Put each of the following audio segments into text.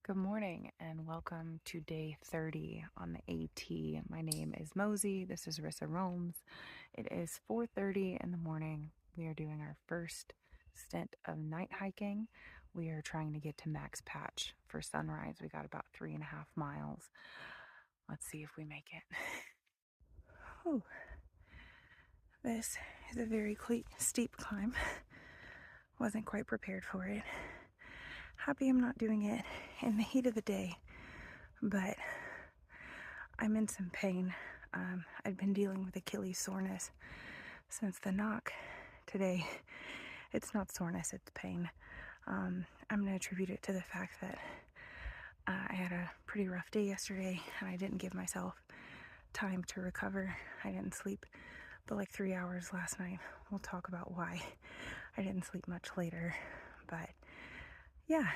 Good morning and welcome to day 30 on the AT. My name is Mosey. This is rissaroams. It is 4:30 in the morning. We are doing our first stint of night hiking. We are trying to get to Max Patch for sunrise. We got about 3.5 miles. Let's see if we make it. Oh, this is a very steep climb. Wasn't quite prepared for it. Happy I'm not doing it in the heat of the day, but I'm in some pain. I've been dealing with Achilles soreness since the knock. Today, it's not soreness, it's pain. I'm going to attribute it to the fact that I had a pretty rough day yesterday and I didn't give myself time to recover. I didn't sleep but like 3 hours last night. We'll talk about why I didn't sleep much later, but yeah,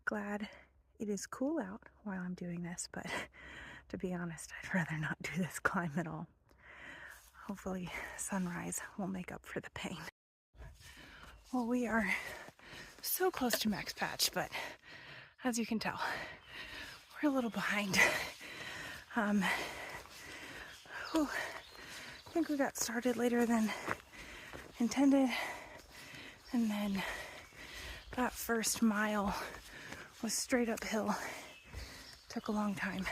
glad it is cool out while I'm doing this, but to be honest, I'd rather not do this climb at all. Hopefully sunrise will make up for the pain. Well, we are so close to Max Patch, but as you can tell, we're a little behind. I think we got started later than intended, and then that first mile was straight uphill. Took a long time.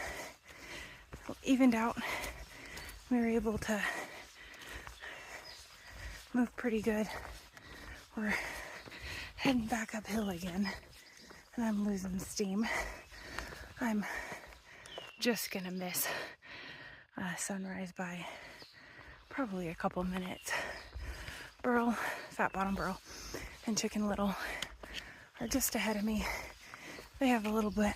Evened out. We were able to move pretty good. We're heading back uphill again, and I'm losing steam. I'm just gonna miss sunrise by probably a couple minutes. Burl, Fat Bottom Burl, and Chicken Little are just ahead of me. They have a little bit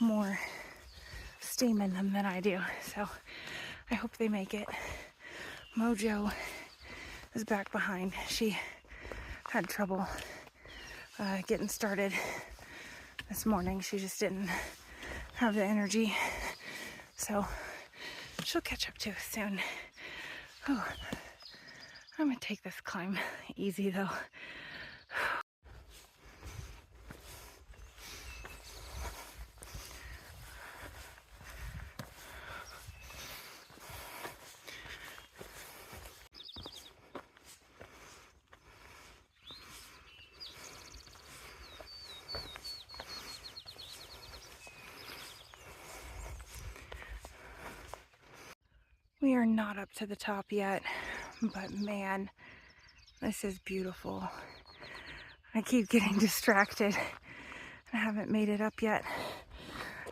more steam in them than I do, so I hope they make it. Mojo is back behind. She had trouble getting started this morning. She just didn't have the energy, so she'll catch up to us soon. I'm gonna take this climb easy though. We are not up to the top yet, but man, this is beautiful. I keep getting distracted. I haven't made it up yet.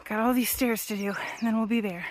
Got all these stairs to do, and then we'll be there.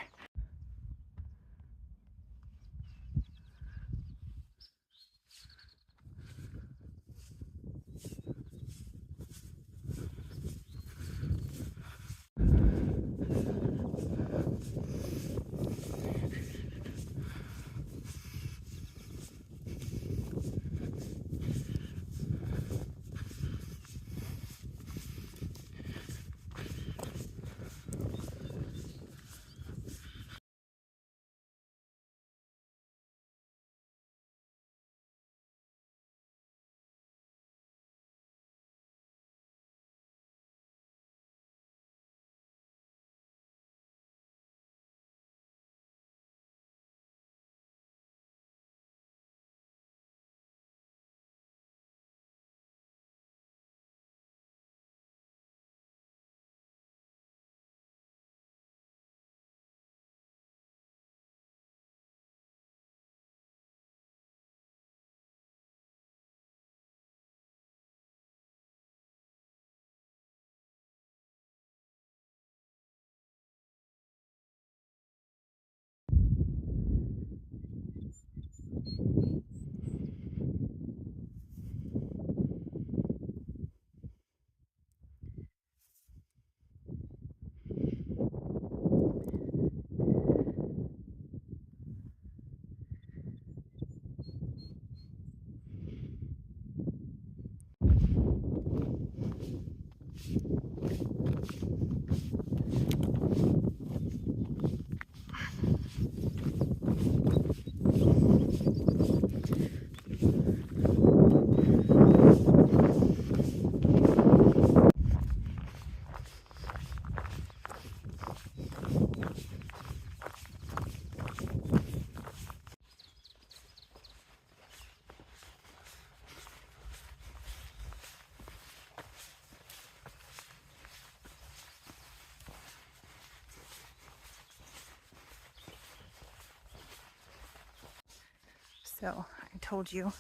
So I told you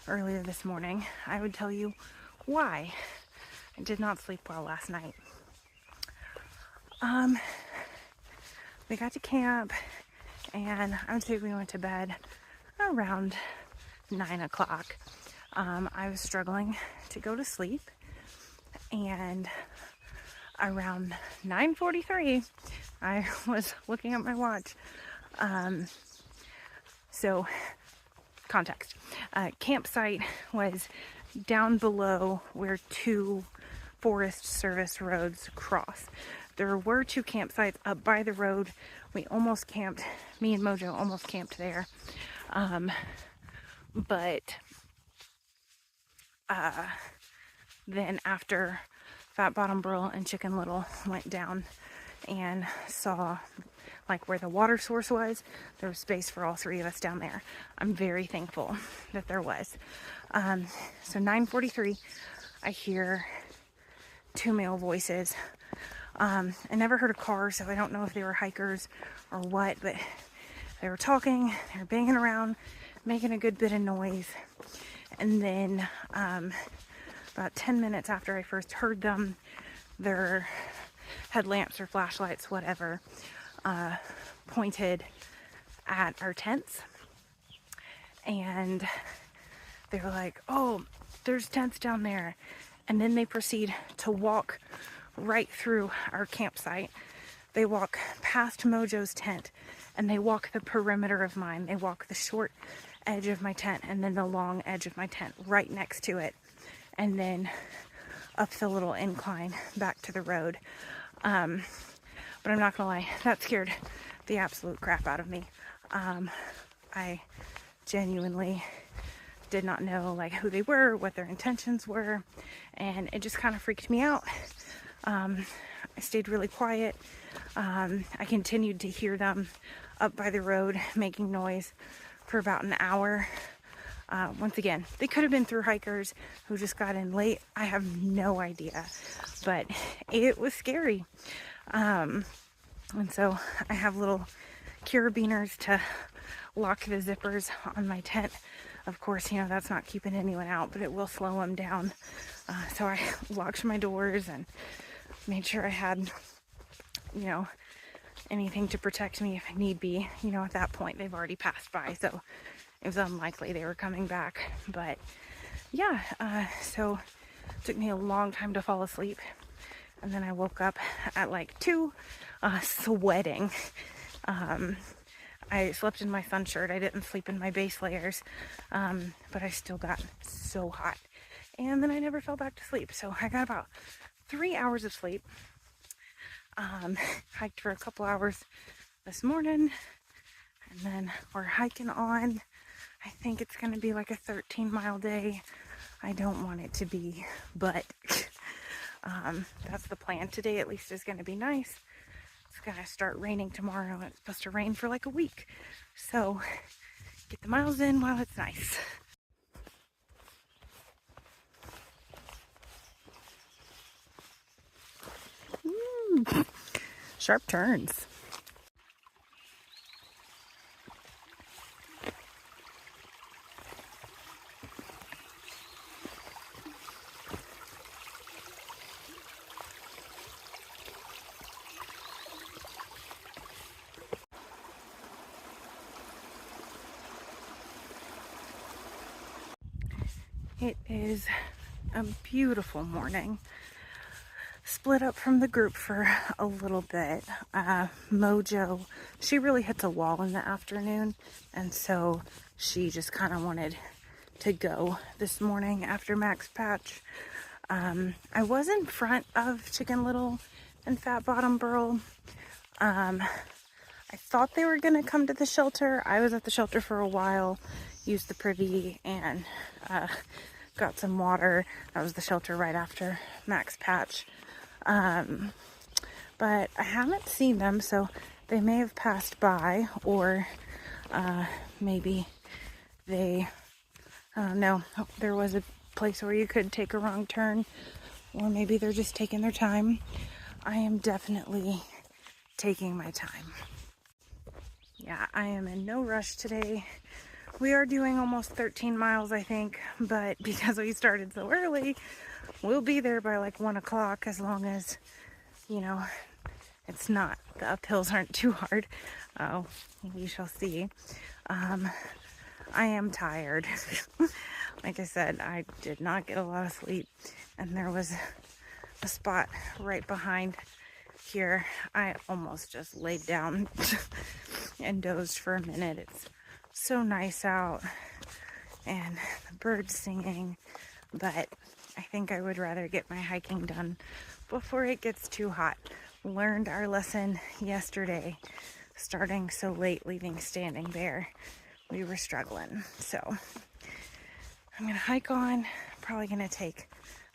earlier this morning I would tell you why I did not sleep well last night. We got to camp, and I would say we went to bed around 9 o'clock. I was struggling to go to sleep, and around 9:43 I was looking at my watch. So context, campsite was down below where two Forest Service roads cross. There were two campsites up by the road. We almost camped, me and Mojo almost camped there. But then after Fat Bottom Burl and Chicken Little went down and saw like where the water source was, there was space for all three of us down there. I'm very thankful that there was. So 9:43, I hear two male voices. I never heard a car, so I don't know if they were hikers or what, but they were talking, they were banging around, making a good bit of noise. And then about 10 minutes after I first heard them, their headlamps or flashlights, whatever, pointed at our tents. And they were like, "Oh, there's tents down there." And then they proceed to walk right through our campsite. They walk past Mojo's tent, and they walk the perimeter of mine. They walk the short edge of my tent and then the long edge of my tent right next to it, and then up the little incline back to the road. But I'm not gonna lie, that scared the absolute crap out of me. I genuinely did not know like who they were, what their intentions were, and it just kind of freaked me out. I stayed really quiet. I continued to hear them up by the road making noise for about an hour. Once again, they could have been through hikers who just got in late. I have no idea, but it was scary. And so I have little carabiners to lock the zippers on my tent. Of course, you know, that's not keeping anyone out, but it will slow them down. So I locked my doors and made sure I had, you know, anything to protect me if need be. You know, at that point, they've already passed by, so it was unlikely they were coming back. But yeah, so it took me a long time to fall asleep. And then I woke up at like 2, sweating. I slept in my sun shirt. I didn't sleep in my base layers, but I still got so hot. And then I never fell back to sleep. So I got about 3 hours of sleep. Hiked for a couple hours this morning, and then we're hiking on. I think it's going to be like a 13-mile day. I don't want it to be, but that's the plan. Today at least is going to be nice. It's going to start raining tomorrow, and it's supposed to rain for like a week. So get the miles in while it's nice. Sharp turns. It is a beautiful morning. Split up from the group for a little bit. Mojo, she really hits a wall in the afternoon, and so she just kind of wanted to go this morning after Max Patch. I was in front of Chicken Little and Fat Bottom Burl. I thought they were gonna come to the shelter. I was at the shelter for a while, used the privy, and got some water. That was the shelter right after Max Patch. But I haven't seen them, so they may have passed by, or maybe they, I don't know, there was a place where you could take a wrong turn, or maybe they're just taking their time. I am definitely taking my time. Yeah, I am in no rush today. We are doing almost 13 miles, I think, but because we started so early, we'll be there by like 1 o'clock, as long as, you know, it's not, the uphills aren't too hard. Oh, we shall see. I am tired. Like I said, I did not get a lot of sleep, and there was a spot right behind here. I almost just laid down and dozed for a minute. It's so nice out and the birds singing, but I think I would rather get my hiking done before it gets too hot. Learned our lesson yesterday. Starting so late, leaving Standing Bear, we were struggling. So I'm gonna hike on. Probably gonna take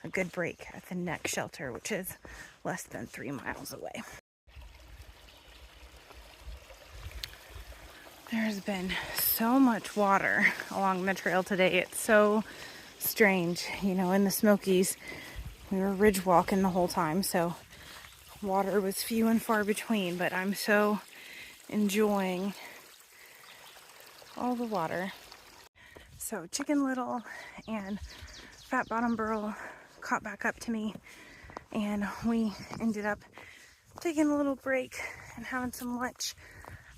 a good break at the next shelter, which is less than 3 miles away. There's been so much water along the trail today. It's so strange. You know, in the Smokies, we were ridge walking the whole time, so water was few and far between, but I'm so enjoying all the water. So Chicken Little and Fat Bottom Burl caught back up to me, and we ended up taking a little break and having some lunch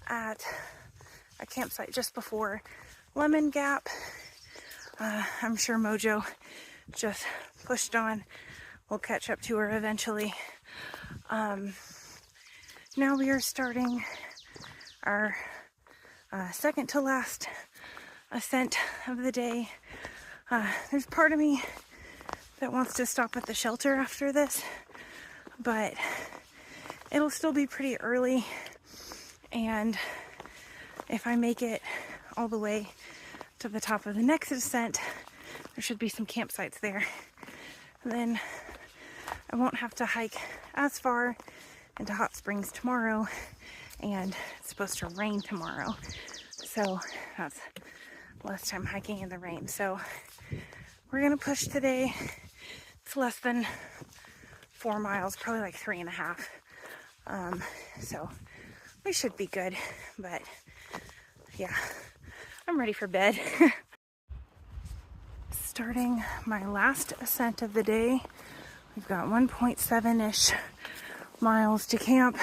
at a campsite just before Lemon Gap. I'm sure Mojo just pushed on. We'll catch up to her eventually. Now we are starting our second to last ascent of the day. There's part of me that wants to stop at the shelter after this, but it'll still be pretty early, and if I make it all the way to the top of the next ascent, there should be some campsites there. Then I won't have to hike as far into Hot Springs tomorrow, and it's supposed to rain tomorrow, so that's less time hiking in the rain. So we're gonna push today. It's less than 4 miles, probably like 3.5. So we should be good, but yeah, I'm ready for bed. Starting my last ascent of the day. We've got 1.7-ish miles to camp,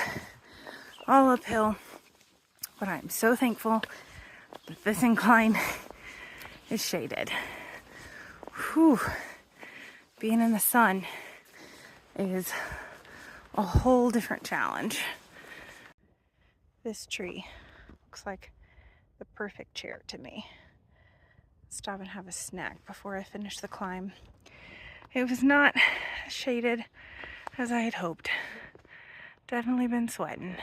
all uphill, but I'm so thankful that this incline is shaded. Whew. Being in the sun is a whole different challenge. This tree looks like the perfect chair to me. Stop and have a snack before I finish the climb. It was not shaded as I had hoped. Definitely been sweating.